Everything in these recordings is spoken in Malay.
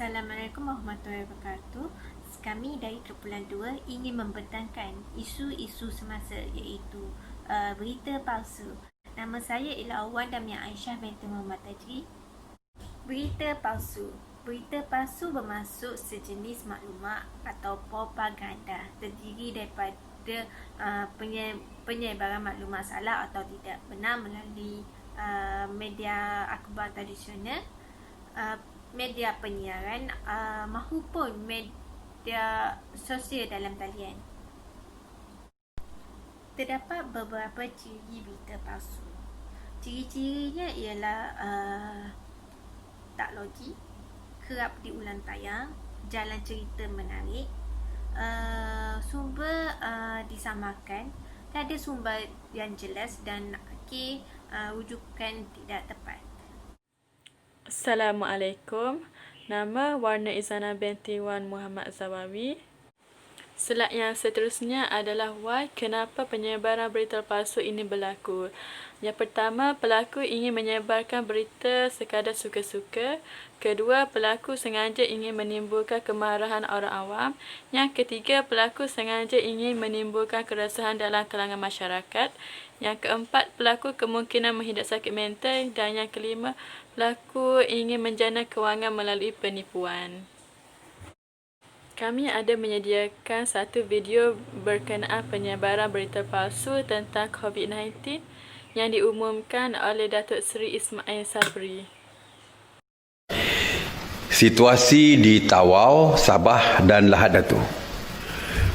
Assalamualaikum warahmatullahi wabarakatuh. Kami dari Kumpulan 2 ingin membentangkan isu-isu semasa iaitu berita palsu. Nama saya ialah Wanda Mia Aisyah binti Muhammad Tajri. Berita palsu. Berita palsu bermaksud sejenis maklumat atau propaganda terdiri daripada penyebaran maklumat salah atau tidak benar melalui media akhbar tradisional, media penyiaran mahupun media sosial dalam talian. Terdapat beberapa ciri berita palsu. Ciri-cirinya ialah tak logik, kerap diulang tayang, jalan cerita menarik, sumber disamakan, tak ada sumber yang jelas dan rujukan tidak tepat. Assalamualaikum. Nama Warna Izana binti Wan Muhammad Zawawi. Slide yang seterusnya adalah why kenapa penyebaran berita palsu ini berlaku. Yang pertama, pelaku ingin menyebarkan berita sekadar suka-suka. Kedua, pelaku sengaja ingin menimbulkan kemarahan orang awam. Yang ketiga, pelaku sengaja ingin menimbulkan keresahan dalam kalangan masyarakat. Yang keempat, pelaku kemungkinan mengidap sakit mental. Dan yang kelima, pelaku ingin menjana kewangan melalui penipuan. Kami ada menyediakan satu video berkenaan penyebaran berita palsu tentang COVID-19 yang diumumkan oleh Datuk Seri Ismail Sabri. Situasi di Tawau, Sabah dan Lahad Datu.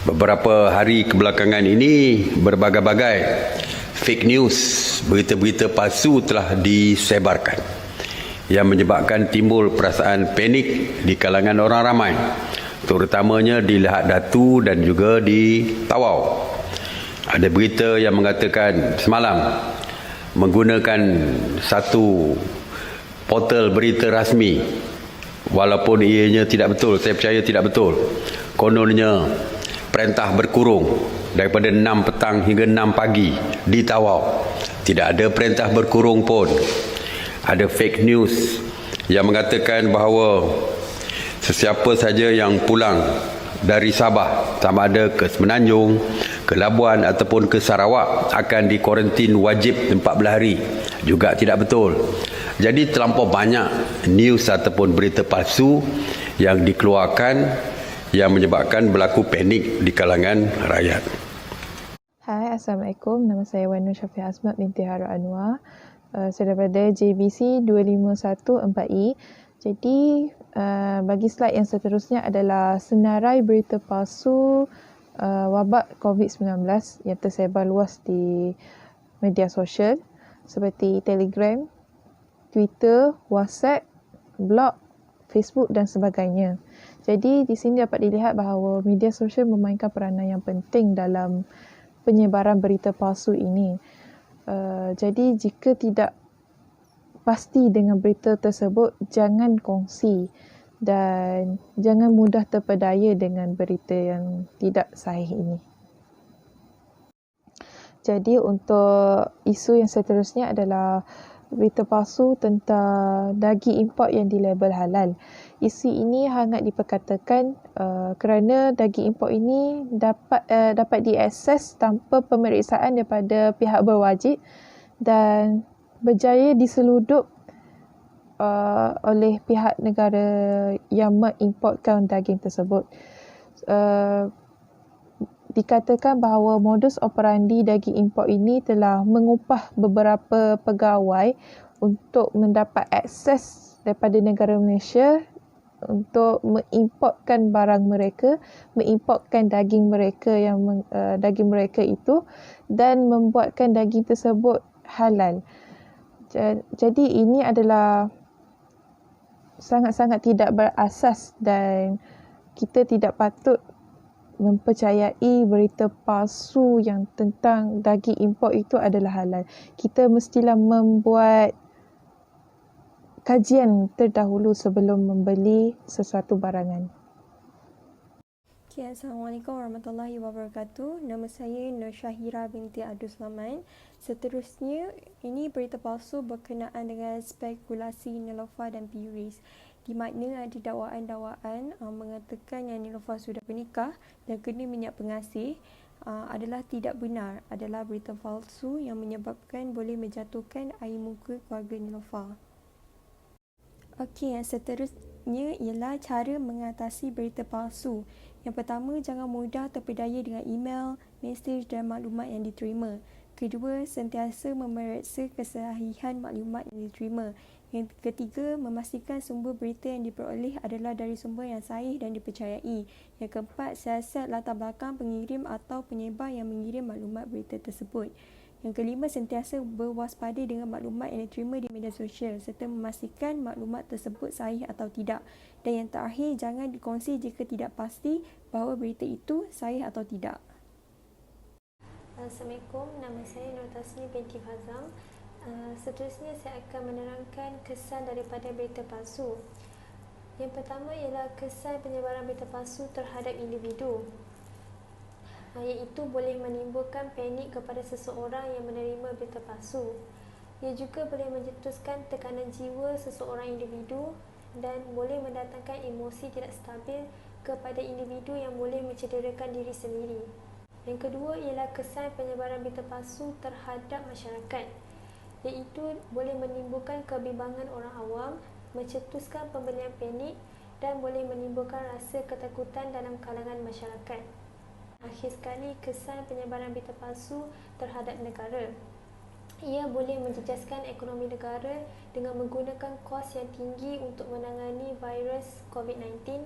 Beberapa hari kebelakangan ini, berbagai-bagai fake news, berita-berita palsu telah disebarkan yang menyebabkan timbul perasaan panik di kalangan orang ramai, terutamanya di Lahad Datu dan juga di Tawau. Ada berita yang mengatakan semalam menggunakan satu portal berita rasmi, walaupun ianya tidak betul, saya percaya tidak betul. Kononnya perintah berkurung daripada 6 petang hingga 6 pagi di Tawau. Tidak ada perintah berkurung pun. Ada fake news yang mengatakan bahawa sesiapa saja yang pulang dari Sabah, sama ada ke Semenanjung, ke Labuan ataupun ke Sarawak, akan dikuarantin wajib 14 hari. Juga tidak betul. Jadi terlampau banyak news ataupun berita palsu yang dikeluarkan yang menyebabkan berlaku panik di kalangan rakyat. Hai, Assalamualaikum. Nama saya Wan Nur Syafiq Azmat binti Harun Anwar. Saya daripada JBC 251-4E. Jadi, bagi slide yang seterusnya adalah senarai berita palsu wabak COVID-19 yang tersebar luas di media sosial seperti Telegram, Twitter, WhatsApp, blog, Facebook dan sebagainya. Jadi di sini dapat dilihat bahawa media sosial memainkan peranan yang penting dalam penyebaran berita palsu ini. Jadi jika tidak pasti dengan berita tersebut, jangan kongsi dan jangan mudah terpedaya dengan berita yang tidak sahih ini. Jadi untuk isu yang seterusnya adalah berita palsu tentang daging import yang dilabel halal. Isu ini hangat diperkatakan kerana daging import ini dapat diakses tanpa pemeriksaan daripada pihak berwajib dan berjaya diseludup oleh pihak negara yang mengimportkan daging tersebut. Dikatakan bahawa modus operandi daging import ini telah mengupah beberapa pegawai untuk mendapat akses daripada negara Malaysia untuk mengimportkan barang mereka, mengimportkan daging mereka daging mereka itu dan membuatkan daging tersebut halal. Jadi ini adalah sangat-sangat tidak berasas dan kita tidak patut mempercayai berita palsu yang tentang daging import itu adalah halal. Kita mestilah membuat kajian terdahulu sebelum membeli sesuatu barangan. Assalamualaikum warahmatullahi wabarakatuh. Nama saya Nur Syahira binti Abdul Selamat. Seterusnya, ini berita palsu berkenaan dengan spekulasi Neelofa dan P. Rees. di mana ada dakwaan-dakwaan mengatakan yang Niloufar sudah bernikah dan kena minyak pengasih adalah tidak benar, adalah berita palsu yang menyebabkan boleh menjatuhkan air muka keluarga Niloufar. Okey, yang seterusnya ialah cara mengatasi berita palsu. Yang pertama, jangan mudah terpedaya dengan email, mesej dan maklumat yang diterima. Kedua, sentiasa memeriksa kesahihan maklumat yang diterima. Yang ketiga, memastikan sumber berita yang diperoleh adalah dari sumber yang sahih dan dipercayai. Yang keempat, siasat latar belakang pengirim atau penyebar yang mengirim maklumat berita tersebut. Yang kelima, sentiasa berwaspada dengan maklumat yang diterima di media sosial serta memastikan maklumat tersebut sahih atau tidak. Dan yang terakhir, jangan dikongsi jika tidak pasti bahawa berita itu sahih atau tidak. Assalamualaikum, nama saya Nur Tasni binti Fazam. Seterusnya saya akan menerangkan kesan daripada berita palsu. Yang pertama ialah kesan penyebaran berita palsu terhadap individu, iaitu boleh menimbulkan panik kepada seseorang yang menerima berita palsu. Ia juga boleh mencetuskan tekanan jiwa seseorang individu dan boleh mendatangkan emosi tidak stabil kepada individu yang boleh mencederakan diri sendiri. Yang kedua ialah kesan penyebaran berita palsu terhadap masyarakat, iaitu boleh menimbulkan kebimbangan orang awam, mencetuskan pemberian panik dan boleh menimbulkan rasa ketakutan dalam kalangan masyarakat. Akhir sekali, kesan penyebaran berita palsu terhadap negara. Ia boleh menjejaskan ekonomi negara dengan menggunakan kos yang tinggi untuk menangani virus COVID-19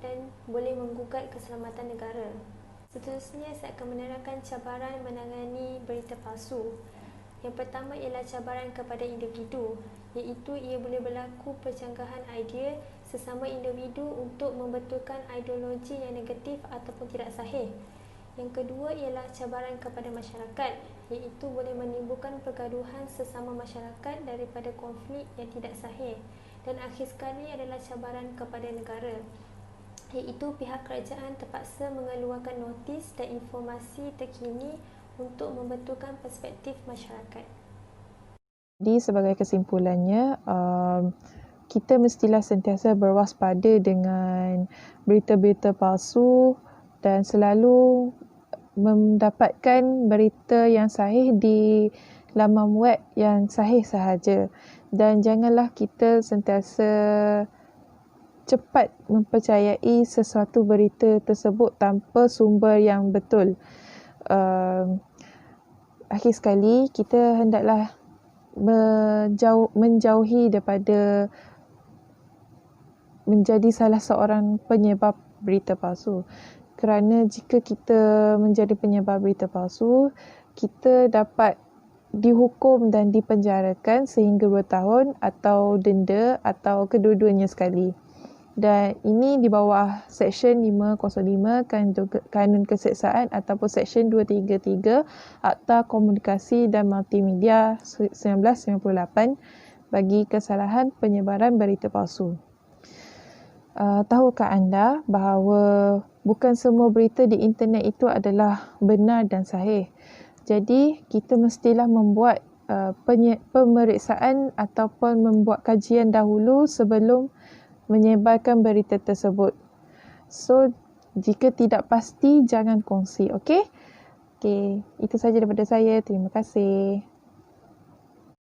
dan boleh menggugat keselamatan negara. Seterusnya, saya akan menerangkan cabaran menangani berita palsu. Yang pertama ialah cabaran kepada individu, iaitu ia boleh berlaku percanggahan idea sesama individu untuk membetulkan ideologi yang negatif ataupun tidak sahih. Yang kedua ialah cabaran kepada masyarakat, iaitu boleh menimbulkan pergaduhan sesama masyarakat daripada konflik yang tidak sahih. Dan akhir sekali adalah cabaran kepada negara, iaitu pihak kerajaan terpaksa mengeluarkan notis dan informasi terkini untuk membetulkan perspektif masyarakat. Jadi sebagai kesimpulannya, kita mestilah sentiasa berwaspada dengan berita-berita palsu dan selalu mendapatkan berita yang sahih di laman web yang sahih sahaja. Dan janganlah kita sentiasa cepat mempercayai sesuatu berita tersebut tanpa sumber yang betul. Akhir sekali, kita hendaklah menjauhi daripada menjadi salah seorang penyebar berita palsu. Kerana jika kita menjadi penyebar berita palsu, kita dapat dihukum dan dipenjarakan sehingga 2 tahun atau denda atau kedua-duanya sekali. Dan ini di bawah Seksyen 505 Kanun Keseksaan ataupun Seksyen 233 Akta Komunikasi dan Multimedia 1998 bagi kesalahan penyebaran berita palsu. Tahukah anda bahawa bukan semua berita di internet itu adalah benar dan sahih. Jadi kita mestilah membuat pemeriksaan ataupun membuat kajian dahulu sebelum menyebarkan berita tersebut. So, jika tidak pasti, jangan kongsi, okey? Okey, itu saja daripada saya. Terima kasih.